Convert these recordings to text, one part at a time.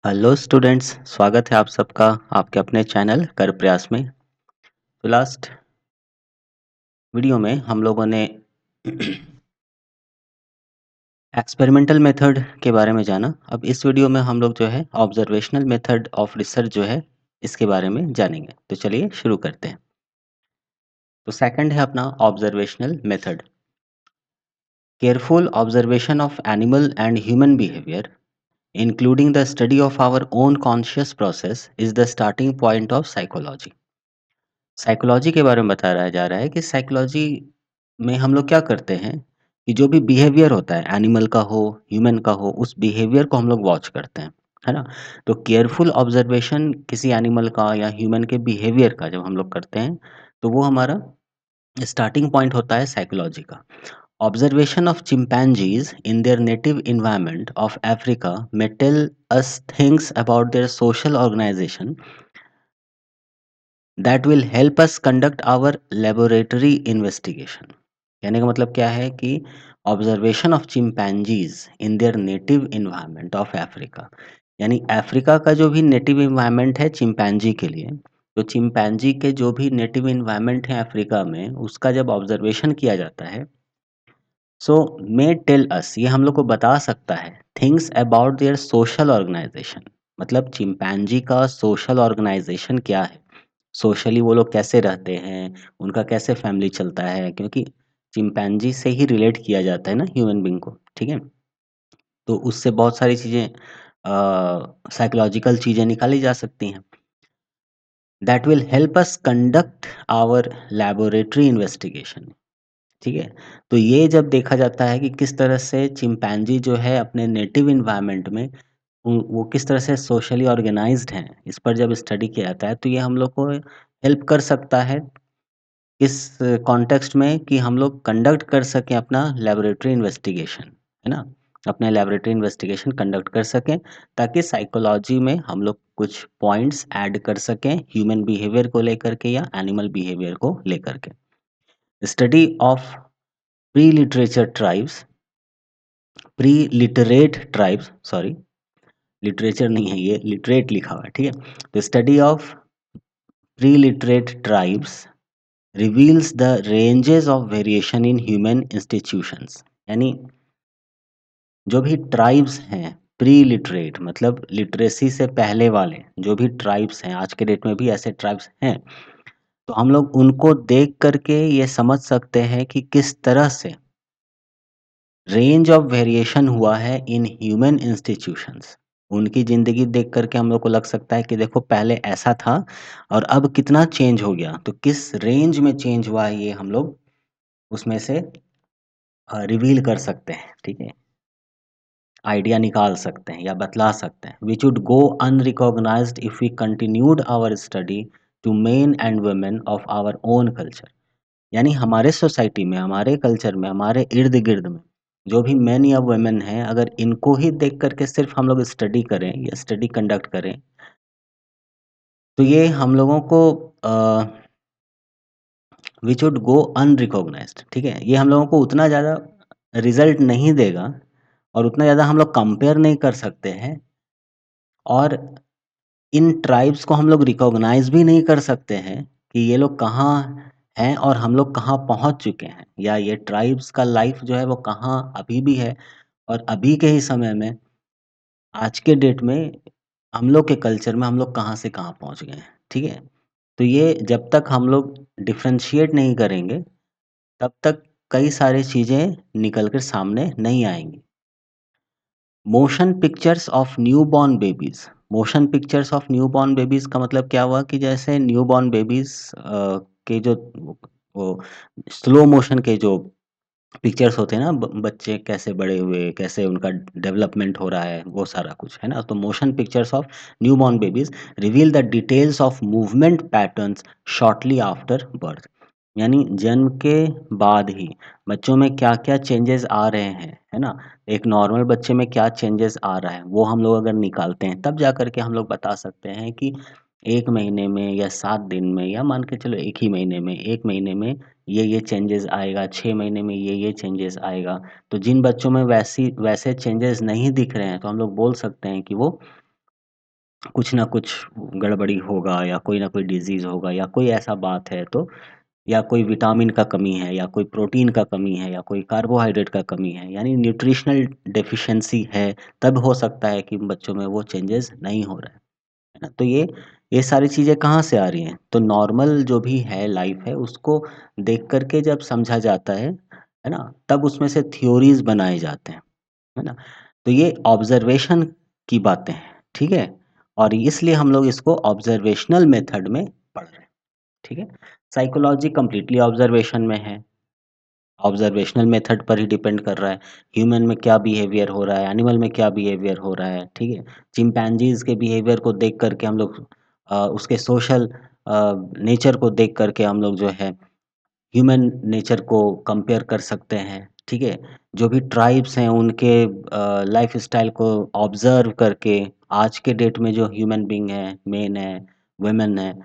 Hello students, स्वागत है आप सबका आपके अपने चैनल कर प्रयास में। तो लास्ट वीडियो में हम लोगों ने एक्सपेरिमेंटल मेथड के बारे में जाना। अब इस वीडियो में हम लोग जो है ऑब्जर्वेशनल मेथड ऑफ रिसर्च जो है इसके बारे में जानेंगे। तो चलिए शुरू करते हैं। तो सेकंड है अपना observational method, careful observation of animal and human behaviour including the study of our own conscious process is the starting point of psychology. Psychology के बारे में बताया जा रहा है कि साइकोलॉजी में हम लोग क्या करते हैं कि जो भी बिहेवियर होता है, एनिमल का हो, ह्यूमन का हो, उस बिहेवियर को हम लोग वॉच करते हैं, है ना? तो केयरफुल ऑब्जर्वेशन किसी एनिमल का या ह्यूमन के बिहेवियर का जब हम लोग करते हैं, तो वो हमारा स्टार्टिंग पॉइंट होता है साइकोलॉजी का। Observation of chimpanzees in their native environment of Africa may tell us things about their social organization that will help us conduct our laboratory investigation. कहने का मतलब क्या है कि observation of chimpanzees in their native environment of Africa, यानी Africa का जो भी नेटिव इन्वायरमेंट है चिंपैंजी के लिए, तो चिंपैंजी के जो भी नेटिव इन्वायरमेंट है अफ्रीका में, उसका जब ऑब्जर्वेशन किया जाता है, सो मे टेल अस, ये हम लोग को बता सकता है things about their social organization. मतलब चिंपैंजी का सोशल ऑर्गेनाइजेशन क्या है, सोशली वो लोग कैसे रहते हैं, उनका कैसे फैमिली चलता है, क्योंकि चिंपैंजी से ही रिलेट किया जाता है ना ह्यूमन बीइंग को, ठीक है? तो उससे बहुत सारी चीज़ें साइकोलॉजिकल चीज़ें निकाली जा सकती हैं। That will help us conduct our laboratory investigation, ठीक है? तो ये जब देखा जाता है कि किस तरह से चिंपैंजी जो है अपने नेटिव एनवायरनमेंट में वो किस तरह से सोशली ऑर्गेनाइज्ड हैं, इस पर जब स्टडी किया जाता है, तो ये हम लोग को हेल्प कर सकता है इस कॉन्टेक्स्ट में कि हम लोग कंडक्ट कर सकें अपना लैबोरेटरी इन्वेस्टिगेशन, है ना? अपने लैबोरेटरी इन्वेस्टिगेशन कंडक्ट कर सकें, ताकि साइकोलॉजी में हम लोग कुछ पॉइंट्स ऐड कर सकें ह्यूमन बिहेवियर को लेकर के या एनिमल बिहेवियर को लेकर के। Study of pre literature tribes, pre literate tribes, sorry, literature नहीं है, ये लिटरेट लिखा हुआ है, ठीक है? तो study of pre literate tribes reveals the ranges of variation in human institutions, यानी जो भी ट्राइब्स हैं प्री लिटरेट, मतलब लिटरेसी से पहले वाले जो भी ट्राइब्स हैं, आज के डेट में भी ऐसे ट्राइब्स हैं, तो हम लोग उनको देख करके ये समझ सकते हैं कि किस तरह से रेंज ऑफ वेरिएशन हुआ है इन ह्यूमन इंस्टीट्यूशंस। उनकी ज़िंदगी देख करके हम लोग को लग सकता है कि देखो पहले ऐसा था और अब कितना चेंज हो गया, तो किस रेंज में चेंज हुआ है ये हम लोग उसमें से रिवील कर सकते हैं, ठीक है? आइडिया निकाल सकते हैं या बतला सकते हैं। Which would go unrecognised if we continued our study to men and women of our own culture, यानी हमारे सोसाइटी में, हमारे कल्चर में, हमारे इर्द गिर्द में जो भी मेन या वुमेन हैं, अगर इनको ही देख करके सिर्फ हम लोग स्टडी करें या स्टडी कंडक्ट करें, तो ये हम लोगों को विच वुड गो अनरिकॉग्नाइज्ड, ठीक है? ये हम लोगों को उतना ज़्यादा रिजल्ट नहीं देगा और उतना ज़्यादा हम लोग कंपेयर नहीं कर सकते हैं, और इन ट्राइब्स को हम लोग रिकॉग्नाइज भी नहीं कर सकते हैं कि ये लोग कहाँ हैं और हम लोग कहाँ पहुँच चुके हैं, या ये ट्राइब्स का लाइफ जो है वो कहाँ अभी भी है, और अभी के ही समय में, आज के डेट में, हम लोग के कल्चर में हम लोग कहाँ से कहाँ पहुँच गए हैं, ठीक है? तो ये जब तक हम लोग डिफरेंशिएट नहीं करेंगे, तब तक कई सारी चीज़ें निकल कर सामने नहीं आएँगी। Motion pictures of newborn babies, motion pictures of newborn babies का मतलब क्या हुआ कि जैसे न्यूबॉर्न बेबीज़ के जो वो स्लो मोशन के जो पिक्चर्स होते हैं ना, बच्चे कैसे बड़े हुए, कैसे उनका डेवलपमेंट हो रहा है, वो सारा कुछ है ना? तो motion pictures of newborn babies reveal the details of movement patterns shortly after birth, यानी जन्म के बाद ही बच्चों में क्या क्या चेंजेस आ रहे हैं, है ना? एक नॉर्मल बच्चे में क्या चेंजेस आ रहा है, वो हम लोग अगर निकालते हैं, तब जा करके हम लोग बता सकते हैं कि 1 महीने में या 7 दिन में, या मान के चलो 1 ही महीने में, 1 महीने में ये चेंजेस आएगा, 6 महीने में ये चेंजेस आएगा। तो जिन बच्चों में वैसे चेंजेस नहीं दिख रहे हैं, तो हम लोग बोल सकते हैं कि वो कुछ ना कुछ गड़बड़ी होगा या कोई ना कोई डिज़ीज़ होगा या कोई ऐसा बात है तो, या कोई विटामिन का कमी है या कोई प्रोटीन का कमी है या कोई कार्बोहाइड्रेट का कमी है, यानी न्यूट्रिशनल डेफिशिएंसी है, तब हो सकता है कि बच्चों में वो चेंजेस नहीं हो रहा है ना? तो ये सारी चीज़ें कहाँ से आ रही हैं? तो नॉर्मल जो भी है लाइफ़ है उसको देख कर के जब समझा जाता है ना? तब उसमें से थ्योरीज़ बनाए जाते हैं, है ना? तो ये ऑब्ज़र्वेशन की बातें हैं, ठीक है? और इसलिए हम लोग इसको ऑब्ज़र्वेशनल मेथड में पढ़ रहे हैं, ठीक है? साइकोलॉजी कंप्लीटली ऑब्ज़र्वेशन में है, ऑब्ज़र्वेशनल मेथड पर ही डिपेंड कर रहा है। ह्यूमन में क्या बिहेवियर हो रहा है, एनिमल में क्या बिहेवियर हो रहा है, ठीक है? चिंपैंज़ीज़ के बिहेवियर को देख कर के हम लोग उसके सोशल नेचर को देख कर के हम लोग जो है ह्यूमन नेचर को कंपेयर कर सकते हैं, ठीक है? जो भी ट्राइब्स हैं उनके लाइफ़स्टाइल को ऑब्ज़र्व करके आज के डेट में जो ह्यूमन बीइंग है, मेन है, वुमेन है,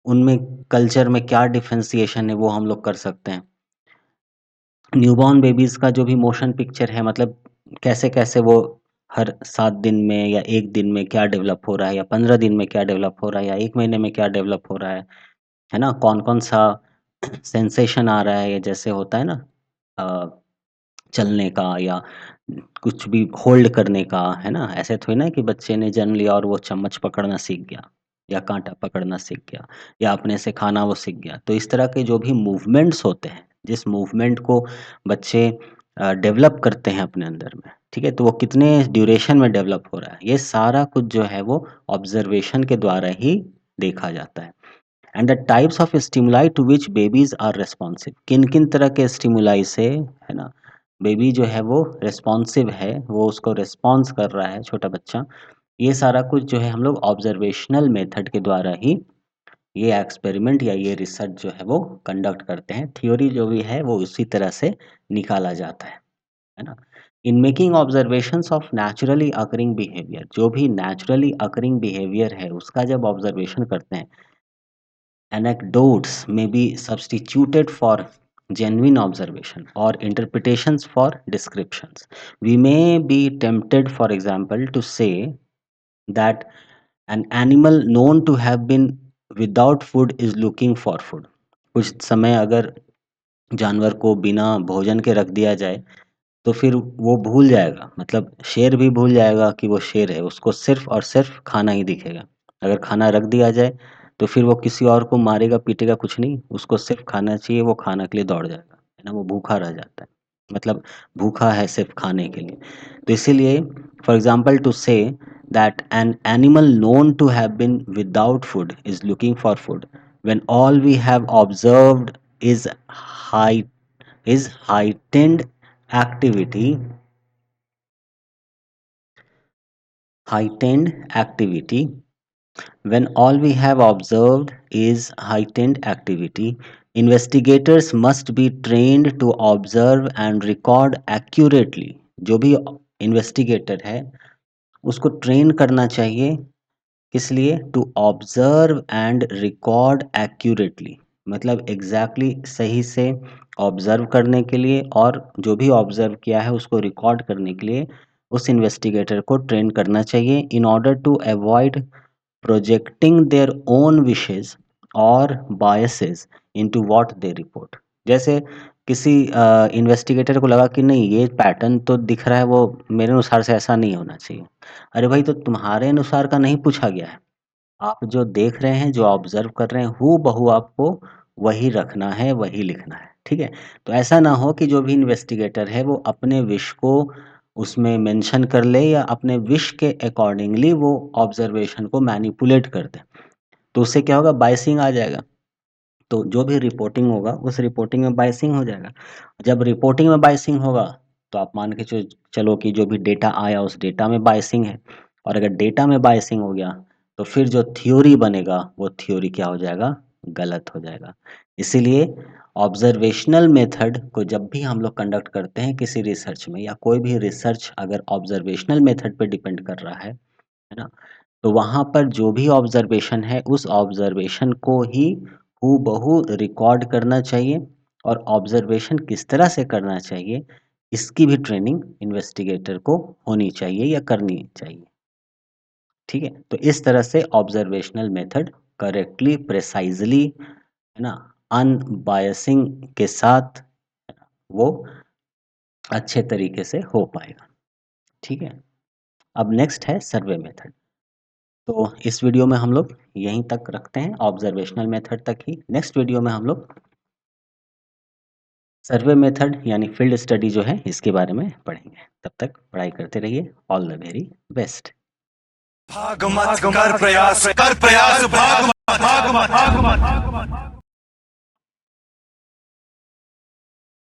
उनमें कल्चर में क्या डिफरेंशिएशन है वो हम लोग कर सकते हैं। न्यूबॉर्न बेबीज़ का जो भी मोशन पिक्चर है मतलब कैसे-कैसे वो हर 7 दिन में या 1 दिन में क्या डेवलप हो रहा है या 15 दिन में क्या डेवलप हो रहा है या 1 महीने में क्या डेवलप हो रहा है ना? कौन-कौन सा सेंसेशन आ रहा है या जैसे होता है ना अ, चलने का या कुछ भी होल्ड करने का, है ना? ऐसे थोड़ी ना कि बच्चे ने जन्म लिया और वो चम्मच पकड़ना सीख गया या काँटा पकड़ना सीख गया या अपने से खाना वो सीख गया। तो इस तरह के जो भी मूवमेंट्स होते हैं, जिस मूवमेंट को बच्चे डेवलप करते हैं अपने अंदर में, ठीक है? तो वो कितने ड्यूरेशन में डेवलप हो रहा है, ये सारा कुछ जो है वो ऑब्ज़र्वेशन के द्वारा ही देखा जाता है। And the types of stimuli to which babies are responsive, किन-किन तरह के स्टिमुलाई से, है ना, बेबी जो है वो रिस्पॉन्सिव है, वो उसको रिस्पॉन्स कर रहा है छोटा बच्चा। ये सारा कुछ जो है हम लोग ऑब्ज़र्वेशनल मेथड के द्वारा ही ये एक्सपेरिमेंट या ये रिसर्च जो है वो कंडक्ट करते हैं। थ्योरी जो भी है वो उसी तरह से निकाला जाता है ना? In making observations of naturally occurring behaviour, जो भी नेचुरली अकरिंग बिहेवियर है उसका जब ऑब्ज़र्वेशन करते हैं, anecdotes may be substituted for genuine observation or interpretations for descriptions. We may be tempted, for example, to say that an animal known to have been without food is looking for food. कुछ समय अगर जानवर को बिना भोजन के रख दिया जाए तो फिर वो भूल जाएगा, मतलब शेर भी भूल जाएगा कि वो शेर है, उसको सिर्फ़ और सिर्फ़ खाना ही दिखेगा। अगर खाना रख दिया जाए, तो फिर वो किसी और को मारेगा, पीटेगा कुछ नहीं, उसको सिर्फ़ खाना चाहिए, वो खाना के लिए दौड़ जाएगा, है ना? वो भूखा रह जाता है, मतलब भूखा है सिर्फ़ खाने के लिए। तो इसीलिए for example to say that an animal known to have been without food is looking for food, when all we have observed is high is heightened activity heightened activity when all we have observed is heightened activity, investigators must be trained to observe and record accurately. जो भी investigator है उसको train करना चाहिए, किस लिए? To observe and record accurately, मतलब exactly सही से ऑब्जर्व करने के लिए और जो भी ऑब्जर्व किया है उसको रिकॉर्ड करने के लिए उस इन्वेस्टिगेटर को ट्रेन करना चाहिए in order to avoid projecting their own wishes और biases into what they report. जैसे किसी इन्वेस्टिगेटर को लगा कि नहीं ये पैटर्न तो दिख रहा है, वो मेरे अनुसार से ऐसा नहीं होना चाहिए। अरे भाई, तो तुम्हारे अनुसार का नहीं पूछा गया है। आप जो देख रहे हैं, जो ऑब्ज़र्व कर रहे हैं, हूबहू आपको वही रखना है, वही लिखना है, ठीक है? तो ऐसा ना हो कि जो भी इन्वेस्टिगेटर है, वो अपने विश को उसमें मेंशन कर ले या अपने विश के अकॉर्डिंगली वो ऑब्ज़र्वेशन को मैनिपुलेट कर दे। तो उससे क्या होगा? बायसिंग आ जाएगा। तो जो भी रिपोर्टिंग होगा, उस रिपोर्टिंग में बायसिंग हो जाएगा। जब रिपोर्टिंग में बायसिंग होगा, तो आप मान के चलो कि जो भी डेटा आया, उस डेटा में बायसिंग है और अगर डेटा में बायसिंग हो गया, तो फिर जो थ्योरी बनेगा, वो थ्योरी क्या हो जाएगा? गलत हो जाएगा। इसीलिए ऑब्ज़र्वेशनल मेथड को जब भी हम लोग कंडक्ट करते हैं किसी रिसर्च में या कोई भी रिसर्च अगर ऑब्ज़र्वेशनल मेथड पे डिपेंड कर रहा है ना? तो वहाँ पर जो भी ऑब्ज़र्वेशन है, उस ऑब्ज़र्वेशन को ही हूबहू रिकॉर्ड करना चाहिए और ऑब्ज़र्वेशन किस तरह से करना चाहिए, इसकी भी ट्रेनिंग इन्वेस्टिगेटर को होनी चाहिए या करनी चाहिए। ठीक है? तो इस तरह से ऑब्जर्वेशनल मेथड करेक्टली, प्रिसाइज़ली, है ना, अनबायसिंग के साथ वो अच्छे तरीके से हो पाएगा। ठीक है? अब नेक्स्ट है सर्वे मेथड। तो इस वीडियो में हम लोग यहीं तक रखते हैं, ऑब्जर्वेशनल मेथड तक ही। नेक्स्ट वीडियो में हम लोग सर्वे मेथड यानी फील्ड स्टडी जो है इसके बारे में पढ़ेंगे। तब तक पढ़ाई करते रहिए। All the very best. भाग मत कर प्रयास, भाग मत, भाग मत।